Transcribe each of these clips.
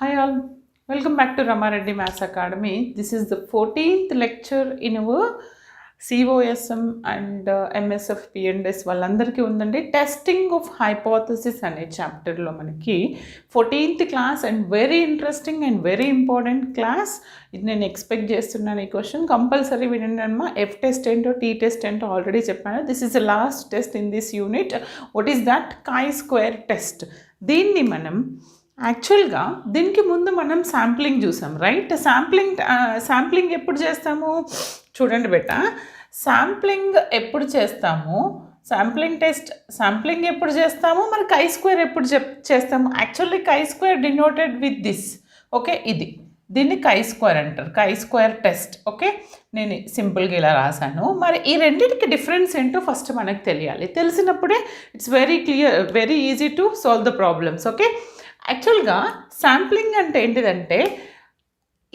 Hi all, welcome back to Ramareddy Maths Academy. This is the 14th lecture in our COSM and MSF PNDS వాళ్ళందరికీ ఉందండి. Testing of hypothesis అనే చాప్టర్లో మనకి 14th class and very interesting and very important class. ఇది నేను expect చేస్తున్నాను. ఈ question compulsory వినండి అమ్మా. ఎఫ్ టెస్ట్ ఏంటో టీ టెస్ట్ ఏంటో ఆల్రెడీ చెప్పాను. This is the last test in this unit. What is that? chi-square test. దీన్ని మనం యాక్చువల్గా దీనికి ముందు మనం శాంప్లింగ్ చూసాం, రైట్? శాంప్లింగ్ ఎప్పుడు చేస్తాము చూడండి బెట్ట. శాంప్లింగ్ ఎప్పుడు చేస్తాము, శాంప్లింగ్ ఎప్పుడు చేస్తాము, మరి chi-square ఎప్పుడు చేస్తాము? Actually chi-square denoted with this. Okay, దీన్ని chi-square అంటారు, chi-square టెస్ట్. ఓకే, నేను సింపుల్గా ఇలా రాశాను. మరి ఈ రెండింటికి డిఫరెన్స్ ఏంటో ఫస్ట్ మనకు తెలియాలి. తెలిసినప్పుడే it's very clear, very easy to solve the problems. Okay, యాక్చువల్గా శాంప్లింగ్ అంటే ఏంటిదంటే,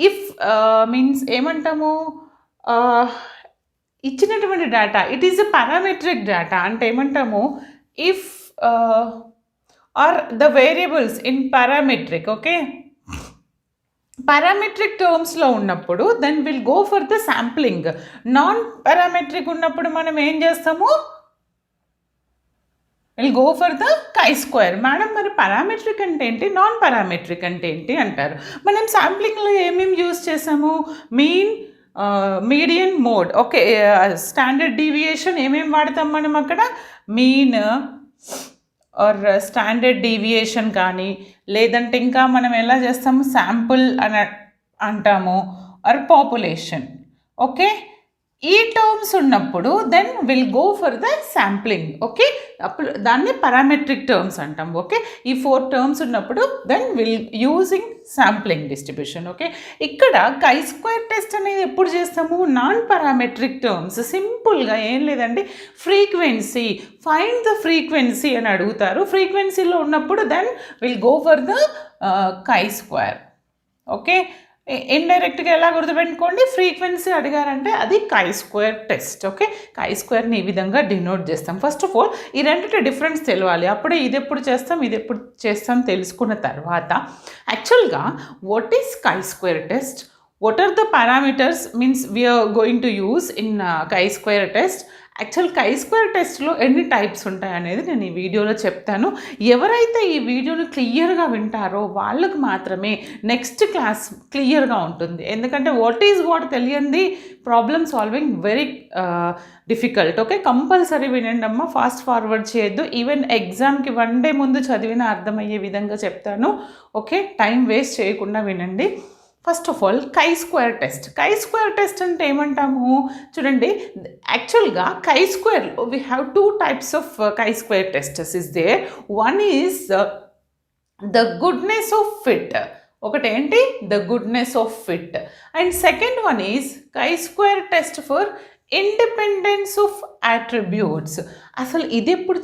ఇఫ్ మీన్స్ ఏమంటాము, ఇచ్చినటువంటి data it is a parametric data అంటే ఏమంటాము, if are the variables in parametric. Okay, parametric టర్మ్స్లో ఉన్నప్పుడు then will go for the sampling. Non parametric ఉన్నప్పుడు మనం ఏం చేస్తాము, will go for the chi-square. Madam మరి పారామెట్రిక్ అంటే ఏంటి, నాన్ పారామెట్రిక్ అంటే ఏంటి అంటారు. మనం శాంప్లింగ్లో ఏమేమి యూజ్ చేసాము, median mode. Okay, standard deviation ఏమేమి వాడతాం మనం అక్కడ, మీన్ ఆర్ స్టాండర్డ్ డీవియేషన్ కానీ, లేదంటే ఇంకా మనం ఎలా చేస్తాము, శాంపుల్ అని అంటాము, ఆర్ పాపులేషన్. ఓకే, ఈ టర్మ్స్ ఉన్నప్పుడు then will go for the sampling. Okay, అప్పుడు దాన్ని పారామెట్రిక్ టర్మ్స్ అంటాం. ఓకే, ఈ 4 టర్మ్స్ ఉన్నప్పుడు then will using sampling distribution. Okay, ఇక్కడ chi-square టెస్ట్ అనేది ఎప్పుడు చేస్తాము, నాన్ పారామెట్రిక్ టర్మ్స్. సింపుల్గా ఏం లేదండి, ఫ్రీక్వెన్సీ, ఫైండ్ ద ఫ్రీక్వెన్సీ అని అడుగుతారు. ఫ్రీక్వెన్సీలో ఉన్నప్పుడు then will go for the chi-square. Okay, ఇండైరెక్ట్గా ఎలా గుర్తుపెట్టుకోండి, ఫ్రీక్వెన్సీ అడిగారంటే అది chi-square టెస్ట్. ఓకే, chi-squareని ఈ విధంగా డినోట్ చేస్తాం. ఫస్ట్ ఆఫ్ ఆల్ ఈ రెండింటి డిఫరెన్స్ తెలియాలి. అప్పుడే ఇది ఎప్పుడు చేస్తాం తెలుసుకున్న తర్వాత యాక్చువల్గా what is chi-square test, what are the parameters means we are going to use in chi-square test. Actual chi-square టెస్ట్లో ఎన్ని టైప్స్ ఉంటాయి అనేది నేను ఈ వీడియోలో చెప్తాను. ఎవరైతే ఈ వీడియోని క్లియర్గా వింటారో వాళ్ళకు మాత్రమే నెక్స్ట్ క్లాస్ క్లియర్గా ఉంటుంది. ఎందుకంటే వాట్ ఈజ్ వాట్ తెలియంది problem solving very difficult. Okay, compulsory వినండి అమ్మ, ఫాస్ట్ ఫార్వర్డ్ చేయొద్దు. ఈవెన్ ఎగ్జామ్కి 1 day ముందు చదివిన అర్థమయ్యే విధంగా చెప్తాను. ఓకే, టైం వేస్ట్ చేయకుండా వినండి. First of all chi-square test అంటే ఏమంటాము చూడండి. యాక్చువల్గా chi-square we have 2 types of chi-square tests is there. One is the goodness of fit. ఒకటి ఏంటి, the goodness of fit. And second one is chi-square test for independence of attributes. అసలు ఇది ఎప్పుడు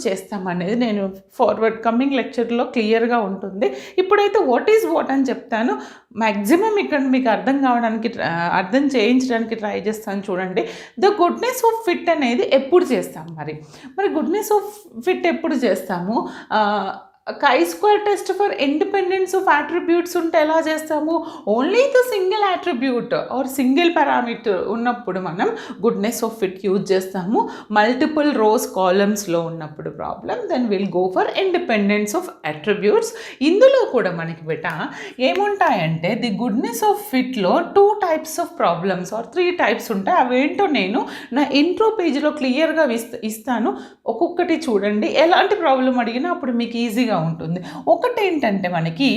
చేస్తాము అనేది నేను ఫార్వర్డ్ కమింగ్ లెక్చర్లో క్లియర్గా ఉంటుంది. ఇప్పుడైతే వాట్ ఈజ్ వాట్ అని చెప్తాను. మ్యాక్సిమం ఇక్కడ మీకు అర్థం చేయించడానికి ట్రై చేస్తాను. చూడండి, ద గుడ్నెస్ ఆఫ్ ఫిట్ అనేది ఎప్పుడు చేస్తాం, మరి గుడ్నెస్ ఆఫ్ ఫిట్ ఎప్పుడు చేస్తాము, chi-square test for independence of attributes ఉంటే ఎలా చేస్తాము, only the single attribute or single parameter ఉన్నప్పుడు మనం గుడ్నెస్ ఆఫ్ ఫిట్ యూజ్ చేస్తాము. మల్టిపుల్ రోస్ కాలమ్స్లో ఉన్నప్పుడు problem then will go for independence of attributes. ఇందులో కూడా మనకి ఏముంటాయంటే ది గుడ్నెస్ ఆఫ్ ఫిట్లో 2 types of problems or 3 types ఉంటాయి. అవేంటో నేను నా ఇంట్రో పేజ్లో క్లియర్గా ఇస్తాను. ఒక్కొక్కటి చూడండి, ఎలాంటి ప్రాబ్లం అడిగినా అప్పుడు మీకు ఈజీగా ఉంటుంది. ఒకటి ఏంటంటే మనకి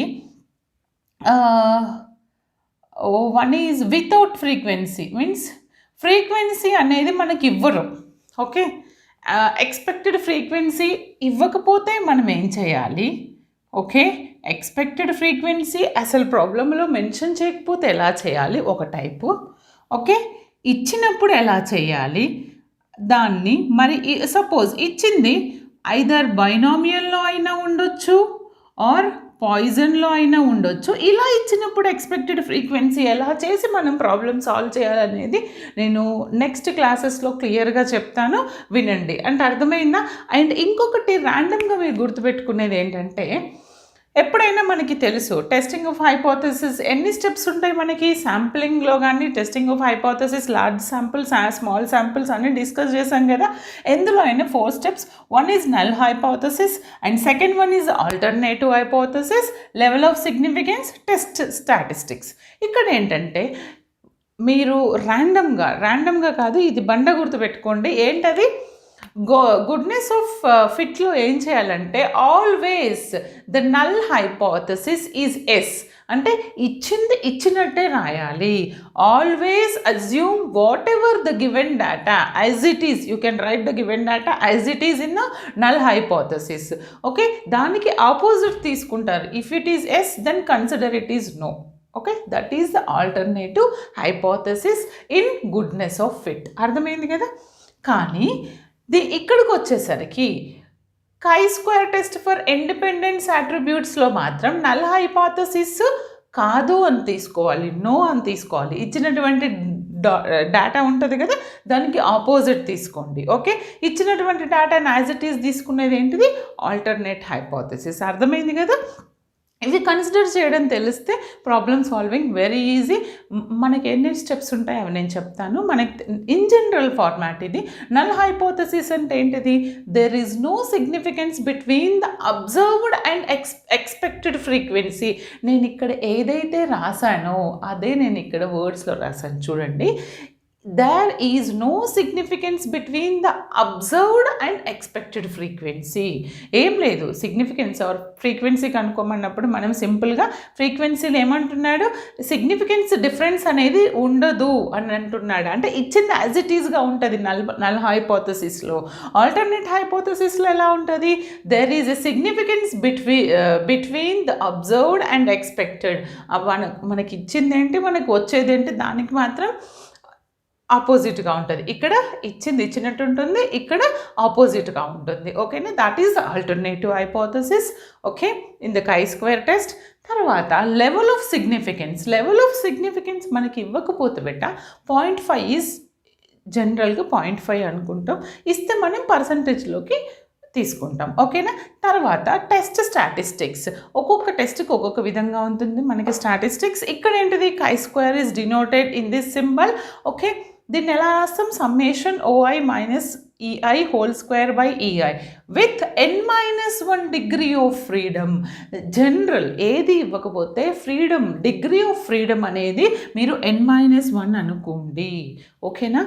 one is without frequency, means frequency అనేది మనకి ఇవ్వరు. ఓకే, ఎక్స్పెక్టెడ్ ఫ్రీక్వెన్సీ ఇవ్వకపోతే మనం ఏం చేయాలి, ఓకే, ఎక్స్పెక్టెడ్ ఫ్రీక్వెన్సీ అసలు ప్రాబ్లంలో మెన్షన్ చేయకపోతే ఎలా చేయాలి ఒక టైపు. ఓకే, ఇచ్చినప్పుడు ఎలా చేయాలి దాన్ని, మరి సపోజ్ ఇచ్చింది ఐదర్ బైనామియల్లో అయినా ఉండొచ్చు ఆర్ పాయిజన్లో అయినా ఉండొచ్చు. ఇలా ఇచ్చినప్పుడు ఎక్స్పెక్టెడ్ ఫ్రీక్వెన్సీ ఎలా చేసి మనం ప్రాబ్లమ్ సాల్వ్ చేయాలనేది నేను నెక్స్ట్ క్లాసెస్లో క్లియర్గా చెప్తాను, వినండి. అంటే అర్థమైందా? అండ్ ఇంకొకటి ర్యాండమ్గా మీరు గుర్తుపెట్టుకునేది ఏంటంటే, ఎప్పుడైనా మనకి తెలుసు టెస్టింగ్ ఆఫ్ హైపోథెసిస్ ఎన్ని స్టెప్స్ ఉంటాయి మనకి శాంప్లింగ్లో కానీ testing of hypothesis large samples small samples అన్ని డిస్కస్ చేశాం కదా. ఎందులో అయినా 4 steps. One is null hypothesis and second one is alternative hypothesis, level of significance, test statistics. ఇక్కడ ఏంటంటే మీరు ర్యాండమ్గా కాదు, ఇది బండ గుర్తు పెట్టుకోండి. ఏంటది? గుడ్నెస్ ఆఫ్ ఫిట్లో ఏం చేయాలంటే always the null hypothesis is yes అంటే ఇచ్చినట్టే రాయాలి. Always assume whatever the given data as it is. You can write the given data as it is in the null hypothesis. Okay, దానికి opposite తీసుకుంటారు. If it is yes then consider it is no. Okay, that is the alternative hypothesis in goodness of fit. అర్థమైంది కదా. కానీ ఇక్కడికి వచ్చేసరికి chi-square test for independence అట్రిబ్యూట్స్లో మాత్రం null hypothesis కాదు అని తీసుకోవాలి, నో అని తీసుకోవాలి. ఇచ్చినటువంటి డేటా ఉంటుంది కదా, దానికి ఆపోజిట్ తీసుకోండి. ఓకే, ఇచ్చినటువంటి డేటాని యాజ్ ఇట్ ఈస్ తీసుకునేది ఏంటిది? Alternate hypothesis. అర్థమైంది కదా. ఇవి కన్సిడర్ చేయడం తెలిస్తే ప్రాబ్లమ్ సాల్వింగ్ వెరీ ఈజీ. మనకి ఎన్ని స్టెప్స్ ఉంటాయి అవి నేను చెప్తాను. మనకి ఇన్ జనరల్ ఫార్మాట్ ఇది. నల్ హైపోథసిస్ అంటే ఏంటిది? There is no significance between the observed and expected frequency. నేను ఇక్కడ ఏదైతే రాశానో అదే నేను ఇక్కడ వర్డ్స్లో రాశాను చూడండి. there is no significance between the observed and expected frequency. ఏం లేదు, సిగ్నిఫికెన్స్ ఆర్ ఫ్రీక్వెన్సీ కనుక్కోమన్నప్పుడు మనం సింపుల్గా ఫ్రీక్వెన్సీలు ఏమంటున్నాడు? సిగ్నిఫికెన్స్ డిఫరెన్స్ అనేది ఉండదు అని అంటున్నాడు. అంటే ఇచ్చింది యాజ్ ఇట్ ఈస్గా ఉంటుంది నల్ హైపోథసిస్లో. ఆల్టర్నేట్ హైపోథసిస్లో ఎలా ఉంటుంది? There is a significance between the observed and expected. మనకి ఇచ్చింది ఏంటి, మనకి వచ్చేది ఏంటి, దానికి మాత్రం ఆపోజిట్గా ఉంటుంది. ఇక్కడ ఇచ్చినట్టు ఉంటుంది, ఇక్కడ ఆపోజిట్గా ఉంటుంది. ఓకేనా, that is alternative hypothesis. Okay, in the chi-square test. తర్వాత లెవెల్ ఆఫ్ సిగ్నిఫికెన్స్ మనకి ఇవ్వకపోతే 0.5 ఈజ్ జనరల్గా 0.5 అనుకుంటాం. ఇస్తే మనం పర్సంటేజ్లోకి తీసుకుంటాం. ఓకేనా. తర్వాత టెస్ట్ స్టాటిస్టిక్స్. ఒక్కొక్క టెస్ట్కి ఒక్కొక్క విధంగా ఉంటుంది మనకి స్టాటిస్టిక్స్. ఇక్కడ ఏంటిది? chi-square is denoted in this symbol. Okay, దీన్ని ఎలా రాస్తాం? Summation OI minus EI whole square by EI with n-1 degree of freedom. General ఏది ఇవ్వకపోతే ఫ్రీడమ్, డిగ్రీ ఆఫ్ ఫ్రీడమ్ అనేది మీరు n-1 అనుకోండి. ఓకేనా,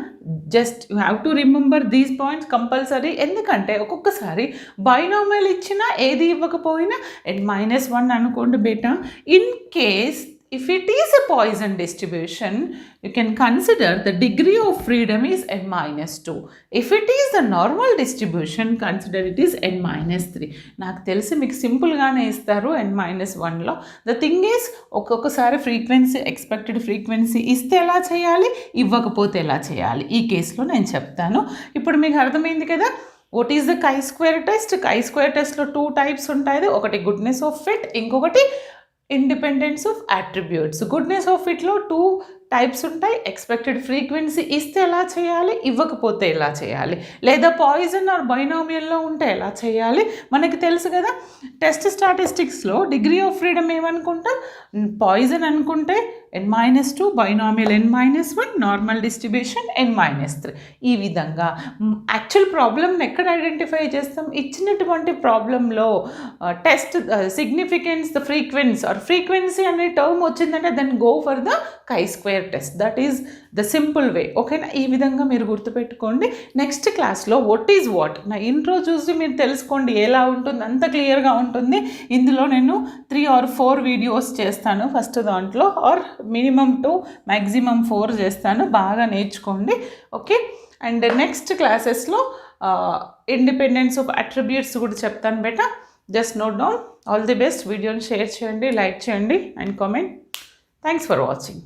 just you have to remember these points compulsory. ఎందుకంటే ఒక్కొక్కసారి బైనామియల్ ఇచ్చినా ఏది ఇవ్వకపోయినా n-1 అనుకోండి బేటా. In case if it is a Poisson distribution, you can consider the degree of freedom is n-2. If it is the normal distribution, consider it is n-3. నాకు తెలిసి మీకు సింపుల్గానే ఇస్తారు n-1లో. ద థింగ్ ఈస్ ఒక్కొక్కసారి frequency, expected frequency ఇస్తే ఎలా చేయాలి, ఇవ్వకపోతే ఎలా చేయాలి, ఈ కేసులో నేను చెప్తాను. ఇప్పుడు మీకు అర్థమైంది కదా. What is the chi-square test? chi-square టెస్ట్లో 2 టైప్స్ ఉంటాయి. ఒకటి గుడ్నెస్ ఆఫ్ ఫిట్, ఇంకొకటి independence of attributes. Goodness of ఫిట్లో 2 టైప్స్ ఉంటాయి. ఎక్స్పెక్టెడ్ ఫ్రీక్వెన్సీ ఇస్తే ఎలా చేయాలి, ఇవ్వకపోతే ఎలా చేయాలి, లేదా పాయిజన్ ఆర్ బైనామియల్లో ఉంటే ఎలా చేయాలి మనకి తెలుసు కదా. టెస్ట్ స్టాటిస్టిక్స్లో డిగ్రీ ఆఫ్ ఫ్రీడమ్ ఏమనుకుంటాం? పాయిజన్ అనుకుంటే n-2, binomial n-1, normal distribution n-3. ఈ విధంగా యాక్చువల్ ప్రాబ్లమ్ని ఎక్కడ ఐడెంటిఫై చేస్తాం? ఇచ్చినటువంటి ప్రాబ్లంలో టెస్ట్ సిగ్నిఫికెన్స్, ద ఫ్రీక్వెన్సీ అనే టర్మ్ వచ్చిందంటే then go for the chi-square test. That is the simple way. ఓకేనా, ఈ విధంగా మీరు గుర్తుపెట్టుకోండి. నెక్స్ట్ క్లాస్లో వాట్ ఈజ్ వాట్, నా ఇంట్రో చూసి మీరు తెలుసుకోండి ఎలా ఉంటుంది, అంత క్లియర్గా ఉంటుంది. ఇందులో నేను 3 or 4 వీడియోస్ చేస్తాను. ఫస్ట్ దాంట్లో ఆర్ మినిమం 2, మ్యాక్సిమం 4 చేస్తాను. బాగా నేర్చుకోండి. ఓకే, అండ్ నెక్స్ట్ క్లాసెస్లో ఇండిపెండెన్స్ ఆఫ్ అట్రిబ్యూట్స్ కూడా చెప్తాను బేటా. Just note down. All the best. వీడియోని షేర్ చేయండి, లైక్ చేయండి and comment. Thanks for watching.